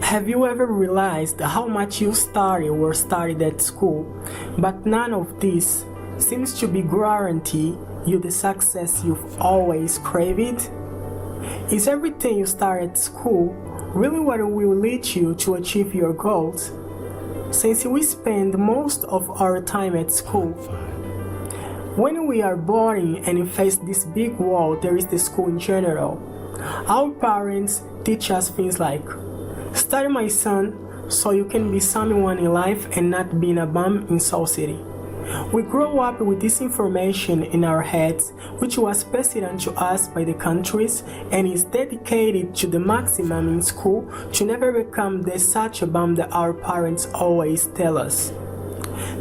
Have you ever realized how much you studied at school, but none of this seems to be guarantee you the success you've always craved? Is everything you start at school really what will lead you to achieve your goals? Since we spend most of our time at school, when we are born and face this big world, there is the school in general. Our parents teach us things like, study my son so you can be someone in life and not being a bum in Soul City. We grow up with this information in our heads, which was passed on to us by the countries and is dedicated to the maximum in school to never become the such a bum that our parents always tell us.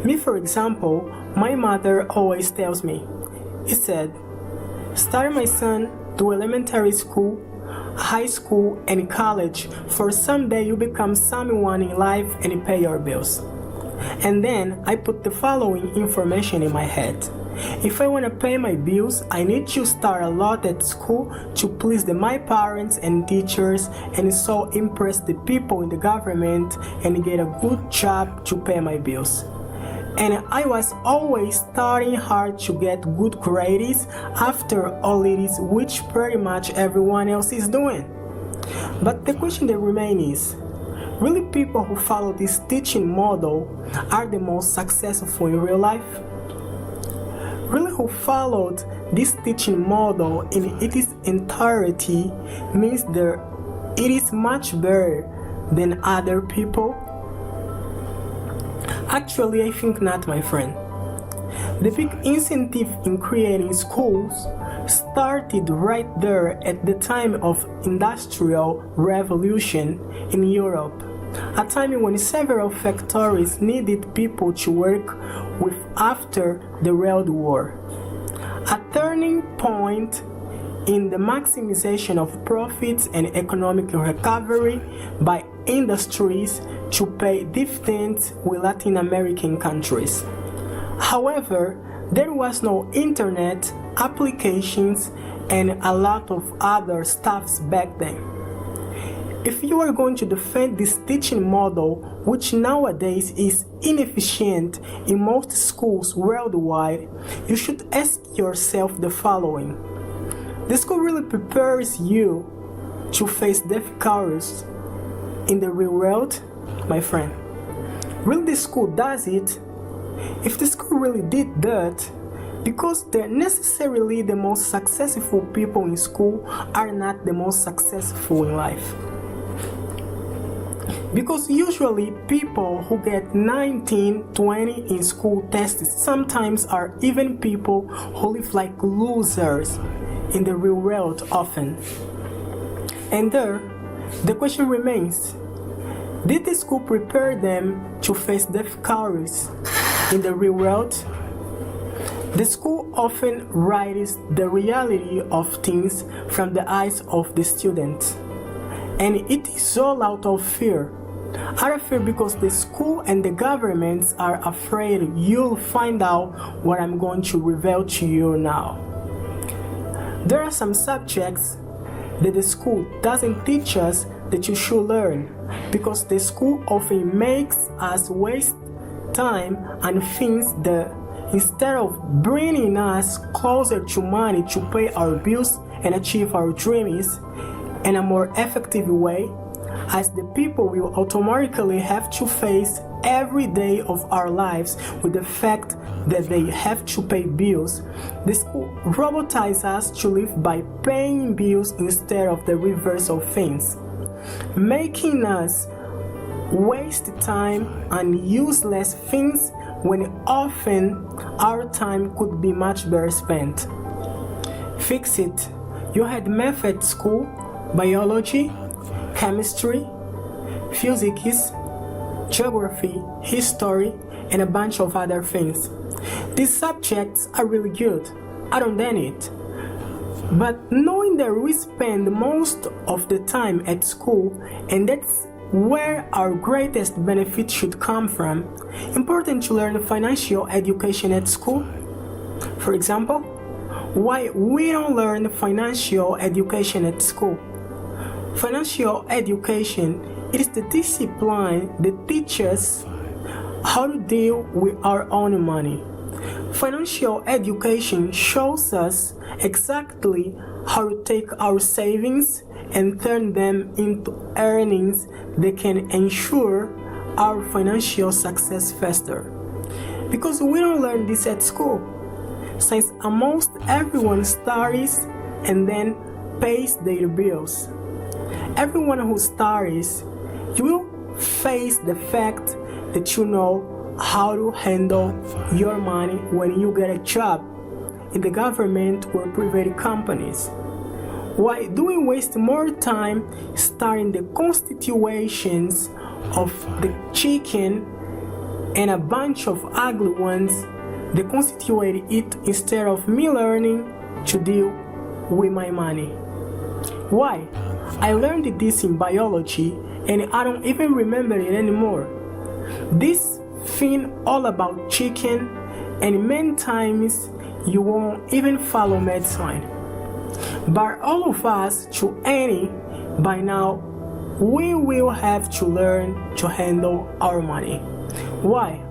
Me, for example, my mother always tells me, he said, study my son, do elementary school, high school and college for someday you become someone in life and pay your bills. And then I put the following information in my head. If I want to pay my bills, I need to start a lot at school to please my parents and teachers and so impress the people in the government and get a good job to pay my bills. And I was always studying hard to get good grades after all it is, which pretty much everyone else is doing. But the question that remains is, really people who follow this teaching model are the most successful in real life? Really who followed this teaching model in its entirety means that it is much better than other people? Actually, I think not, my friend. The big incentive in creating schools started right there at the time of Industrial Revolution in Europe, a time when several factories needed people to work with after the World War. A turning point in the maximization of profits and economic recovery by industries to pay dividends with Latin American countries. However, there was no internet, applications, and a lot of other stuffs back then. If you are going to defend this teaching model, which nowadays is inefficient in most schools worldwide, you should ask yourself the following. The school really prepares you to face difficulties in the real world, my friend? Really the school does it? If the school really did that, because they're necessarily the most successful people in school are not the most successful in life. Because usually people who get 19, 20 in school tests sometimes are even people who live like losers in the real world often. And there, the question remains, did the school prepare them to face difficulties in the real world? The school often writes the reality of things from the eyes of the student. And it is all out of fear. Out of fear because the school and the governments are afraid you'll find out what I'm going to reveal to you now. There are some subjects that the school doesn't teach us that you should learn because the school often makes us waste time on things that instead of bringing us closer to money to pay our bills and achieve our dreams in a more effective way, as the people will automatically have to face every day of our lives with the fact that they have to pay bills, the school robotizes us to live by paying bills instead of the reverse of things, making us waste time on useless things when often our time could be much better spent. Fix it. You had math at school, biology, chemistry, physics, geography, history, and a bunch of other things. These subjects are really good, I don't deny it. But knowing that we spend most of the time at school, and that's where our greatest benefit should come from, important to learn financial education at school. For example, why we don't learn financial education at school? Financial education is the discipline that teaches how to deal with our own money. Financial education shows us exactly how to take our savings and turn them into earnings that can ensure our financial success faster. Because we don't learn this at school, since almost everyone studies and then pays their bills. Everyone who studies, you will face the fact that you know how to handle your money when you get a job in the government or private companies. Why do we waste more time studying the constitutions of the chicken and a bunch of ugly ones that constitute it instead of me learning to deal with my money? Why? I learned this in biology and I don't even remember it anymore. This thing all about chicken, and many times you won't even follow medicine. But all of us, to any, by now, we will have to learn to handle our money. Why?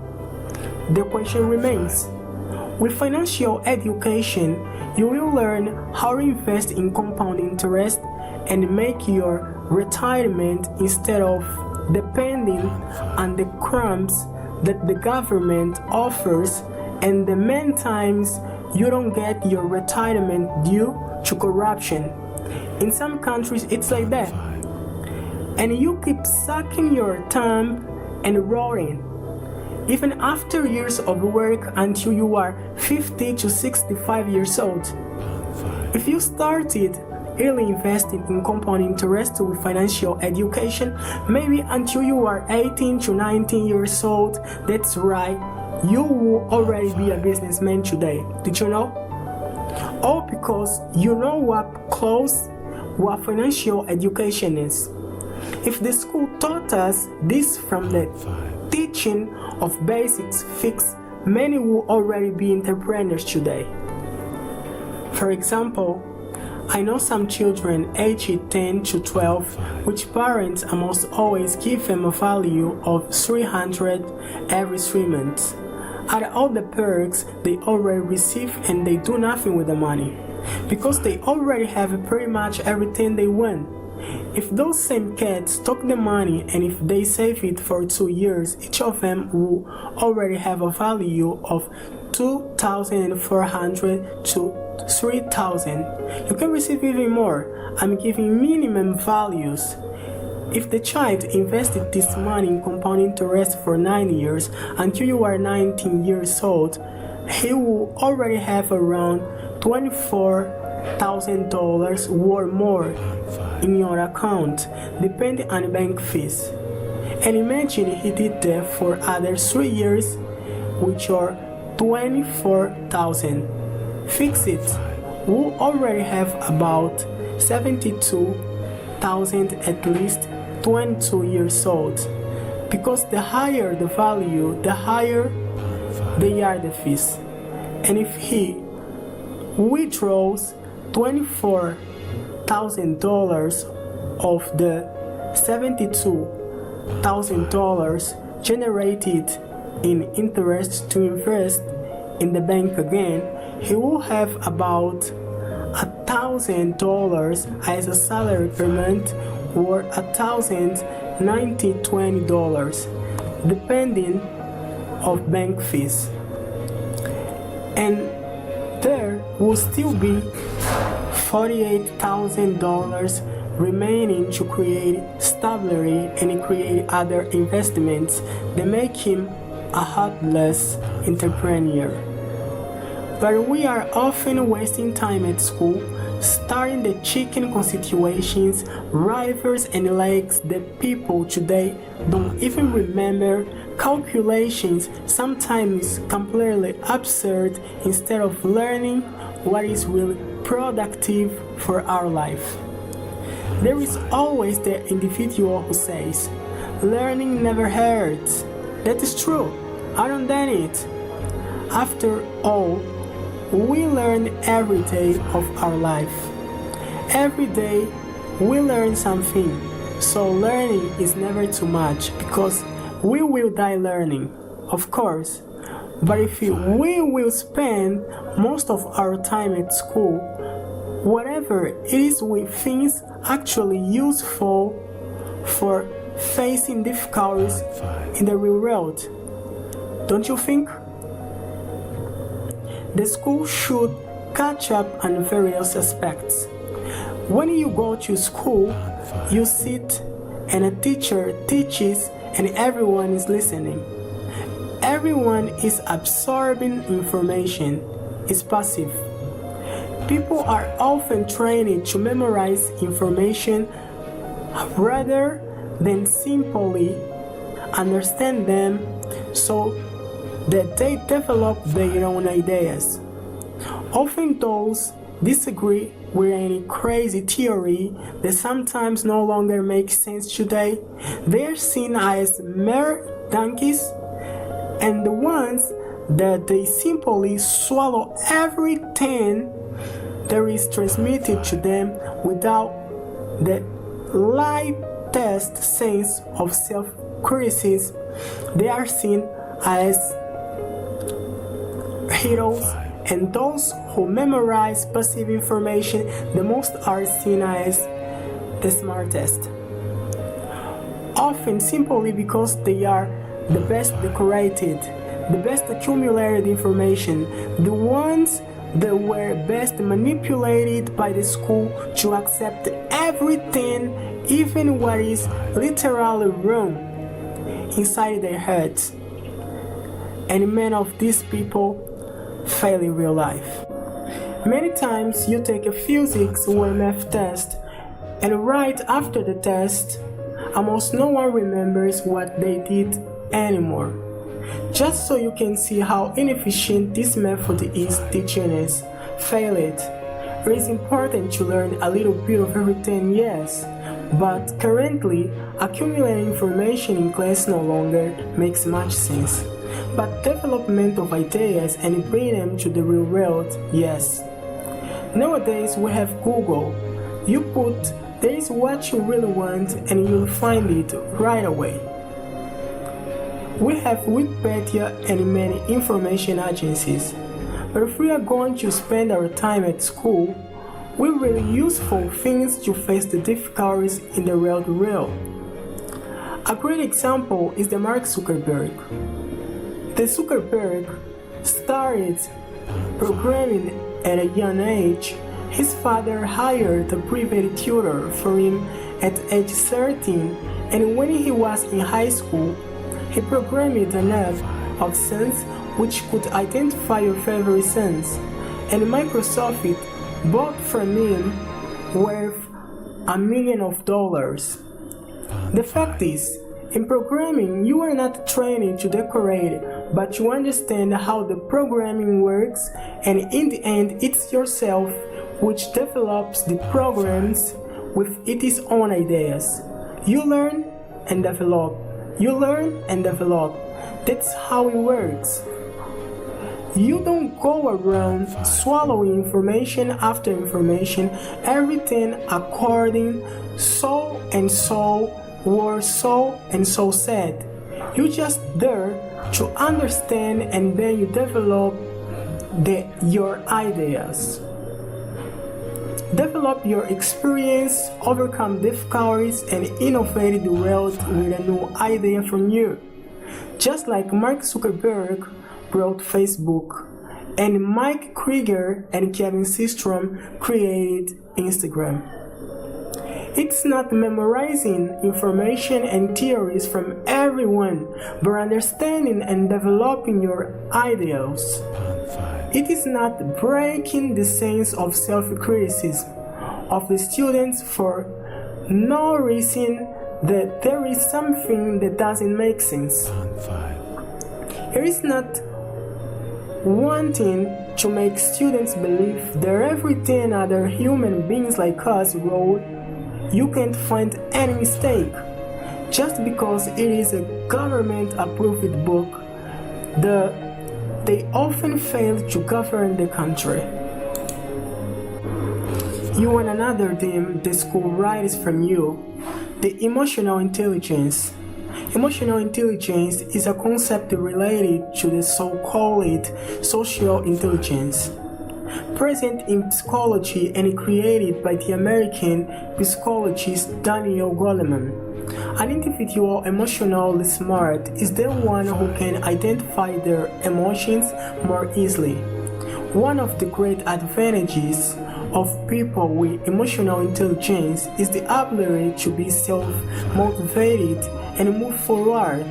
The question remains. With financial education, you will learn how to invest in compound interest and make your retirement instead of depending on the crumbs that the government offers, and the many times you don't get your retirement due to corruption. In some countries it's like that. And you keep sucking your thumb and roaring, even after years of work until you are 50 to 65 years old. If you started early investing in compound interest with financial education, maybe until you are 18 to 19 years old, that's right, you will already be a businessman today. Did you know? All because you know what financial education is. If the school taught us this from the teaching of basics fix, many will already be entrepreneurs today. For example, I know some children aged 10 to 12, which parents almost always give them a value of $300 every 3 months. Add all the perks they already receive and they do nothing with the money, because they already have pretty much everything they want. If those same kids took the money and if they save it for 2 years, each of them will already have a value of $2,400 to $3,000. You can receive even more. I'm giving minimum values. If the child invested this money in compound interest for 9 years until you are 19 years old, he will already have around $24,000 or more in your account, depending on bank fees. And imagine he did that for other 3 years, which are $24,000. Fix it. We already have about 72,000 at least 22 years old, because the higher the value, the higher they are the fees. And if he withdraws $24,000 of the $72,000 generated in interest to invest in the bank again, he will have about $1,000 as a salary per month, or $1,020, depending of bank fees. And there will still be $48,000 remaining to create stability and create other investments that make him a heartless entrepreneur. But we are often wasting time at school studying the chicken constitutions, rivers and lakes that people today don't even remember, calculations sometimes completely absurd, instead of learning what is really productive for our life. There is always the individual who says, learning never hurts. That is true. I don't done it. After all, we learn every day of our life. Every day we learn something. So learning is never too much because we will die learning, of course. But if we will spend most of our time at school, whatever it is with things actually useful for facing difficulties in the real world. Don't you think? The school should catch up on various aspects. When you go to school, you sit and a teacher teaches and everyone is listening. Everyone is absorbing information, is passive. People are often trained to memorize information rather than simply understand them so that they develop their own ideas. Often those disagree with any crazy theory that sometimes no longer makes sense today. They are seen as mere donkeys, and the ones that they simply swallow everything that is transmitted to them without the lightest sense of self-criticism. They are seen as heroes, and those who memorize passive information the most are seen as the smartest. Often simply because they are the best decorated, the best accumulated information, the ones that were best manipulated by the school to accept everything, even what is literally wrong, inside their heads. And many of these people fail in real life. Many times you take a physics or math test, and right after the test, almost no one remembers what they did anymore. Just so you can see how inefficient this method is teaching us. Fail it. It is important to learn a little bit of everything, yes, but currently accumulating information in class no longer makes much sense. But development of ideas and bring them to the real world, yes. Nowadays we have Google. You put "there is what you really want" and you'll find it right away. We have Wikipedia and many information agencies. But if we are going to spend our time at school, we really useful things to face the difficulties in the real world. A great example is the Mark Zuckerberg. The Zuckerberg started programming at a young age. His father hired a private tutor for him at age 13, and when he was in high school, he programmed an app of songs which could identify your favorite songs, and Microsoft bought from him worth $1 million. The fact is, in programming, you are not trained to decorate, but you understand how the programming works, and in the end, it's yourself which develops the programs with its own ideas. You learn and develop. You learn and develop. That's how it works. You don't go around swallowing information after information, everything according so and so or so and so said. You just there to understand, and then you develop your ideas. Develop your experience, overcome difficulties, and innovate the world with a new idea from you. Just like Mark Zuckerberg brought Facebook, and Mike Krieger and Kevin Systrom created Instagram. It's not memorizing information and theories from everyone, but understanding and developing your ideals. It is not breaking the sense of self-criticism of the students for no reason that there is something that doesn't make sense. It is not wanting to make students believe that everything other human beings like us wrote, you can't find any mistake. Just because it is a government-approved book, they often fail to govern the country. You want another theme the school writes from you. The emotional intelligence. Emotional intelligence is a concept related to the so-called social intelligence, present in psychology and created by the American psychologist Daniel Goleman. An individual emotionally smart is the one who can identify their emotions more easily. One of the great advantages of people with emotional intelligence is the ability to be self-motivated and move forward.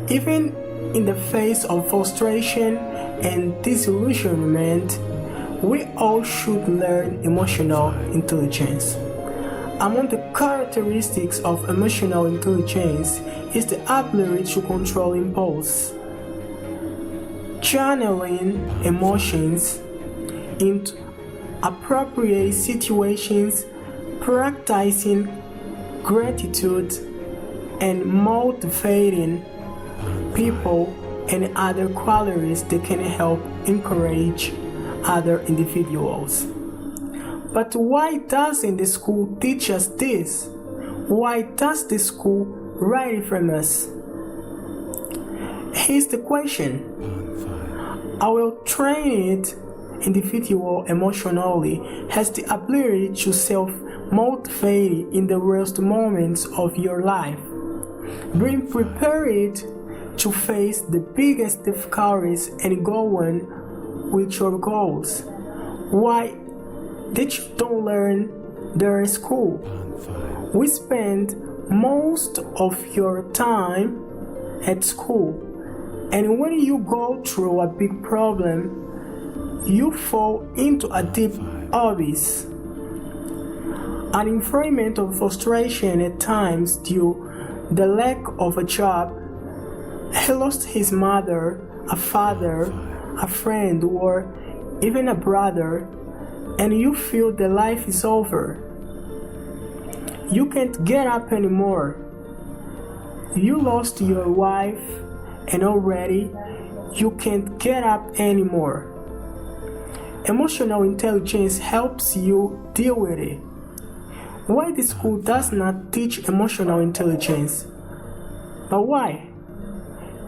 Even in the face of frustration and disillusionment, we all should learn emotional intelligence. Among the characteristics of emotional intelligence is the ability to control impulse, channeling emotions into appropriate situations, practicing gratitude, and motivating people and other qualities that can help encourage other individuals. But why doesn't the school teach us this? Why does the school write it from us? Here's the question. Our trained individual emotionally has the ability to self-motivate in the worst moments of your life. Being prepared to face the biggest difficulties and go on with your goals. Why did you don't learn there in school? We spend most of your time at school, and when you go through a big problem, you fall into a deep abyss. An environment of frustration at times due the lack of a job. He lost his mother, a father, a friend, or even a brother, and you feel that life is over. You can't get up anymore. You lost your wife, and already you can't get up anymore. Emotional intelligence helps you deal with it. Why the school does not teach emotional intelligence? But why?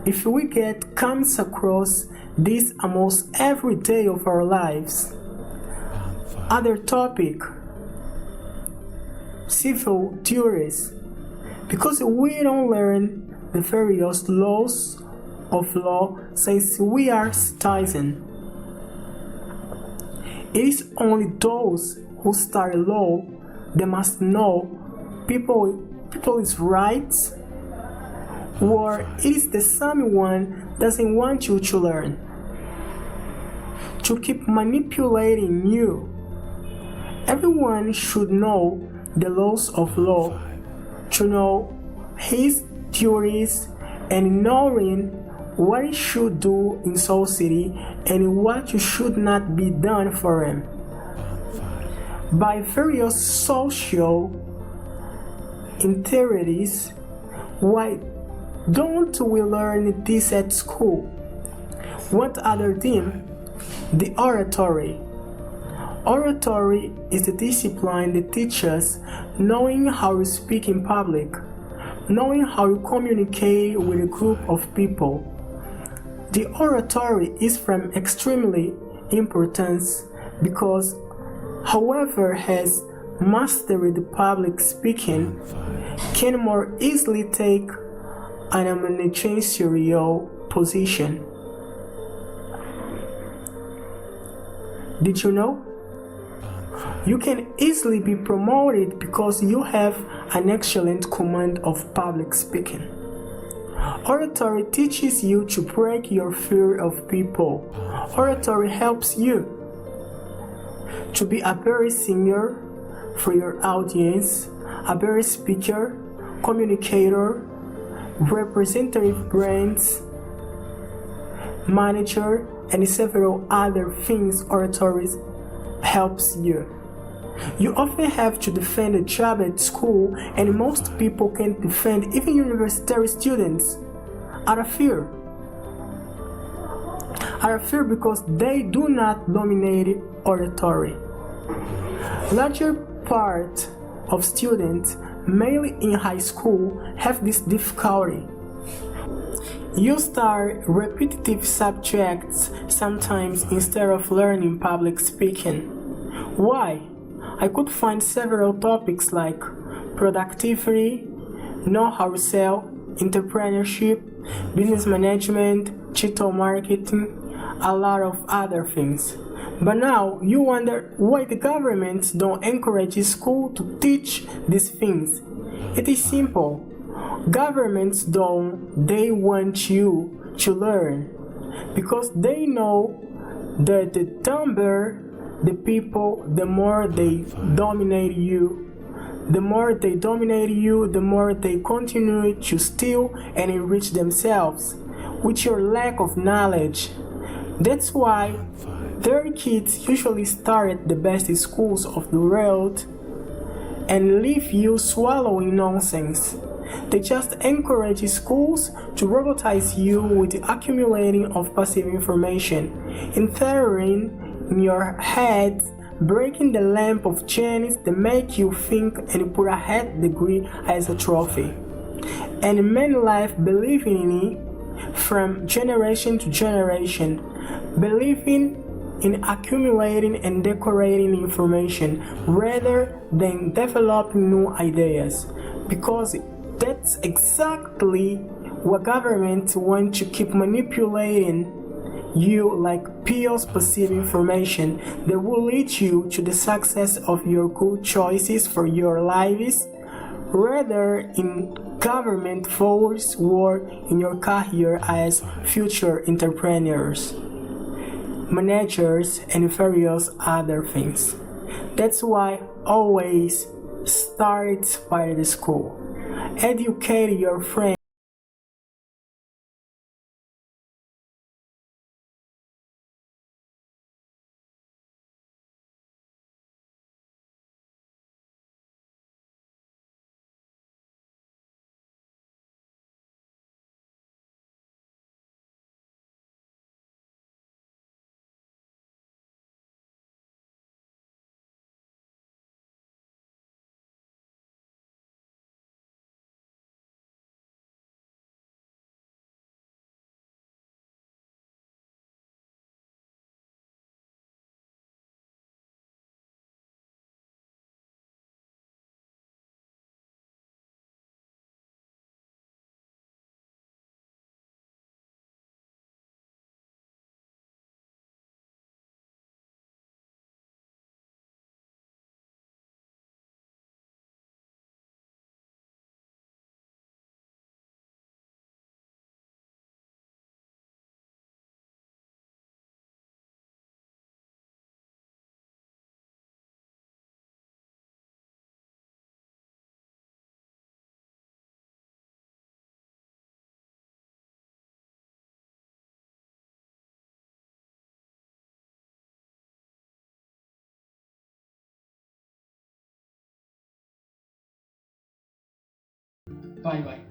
If we comes across this almost every day of our lives. Other topic, civil duties. Because we don't learn the various laws of law since we are citizens. It is only those who study law that must know people's rights, or it is the someone doesn't want you to learn, to keep manipulating you. Everyone should know the laws of law, to know his duties and knowing what he should do in society and what should not be done for him. By various social entities, why don't we learn this at school? What other theme? The oratory. Oratory is the discipline that teaches knowing how to speak in public, knowing how to communicate with a group of people. The oratory is from extremely importance because whoever has mastered the public speaking can more easily take an managerial position. Did you know? You can easily be promoted because you have an excellent command of public speaking. Oratory teaches you to break your fear of people. Oratory helps you to be a better singer for your audience, a better speaker, communicator, representative brands, manager, and several other things oratory helps you. You often have to defend a job at school, and most people can't defend, even university students, out of fear. Out of fear because they do not dominate oratory. Larger part of students, mainly in high school, have this difficulty. You start repetitive subjects sometimes instead of learning public speaking. Why? I could find several topics like productivity, know how to sell, entrepreneurship, business management, digital marketing, a lot of other things. But now you wonder why the governments don't encourage school to teach these things. It is simple. Governments don't, they want you to learn because they know that the dumber the people, the more they dominate you. The more they dominate you, the more they continue to steal and enrich themselves with your lack of knowledge. That's why their kids usually start at the best schools of the world and leave you swallowing nonsense. They just encourage schools to robotize you with the accumulating of passive information, entering in your head, breaking the lamp of genius that make you think and put a head degree as a trophy. And men life believing in it from generation to generation, believing in accumulating and decorating information rather than developing new ideas, because that's exactly what governments want to keep manipulating you like pure passive information that will lead you to the success of your good choices for your lives rather in government force or in your career as future entrepreneurs, managers, and various other things. That's why always start by the school. Educate your friends. Bye bye.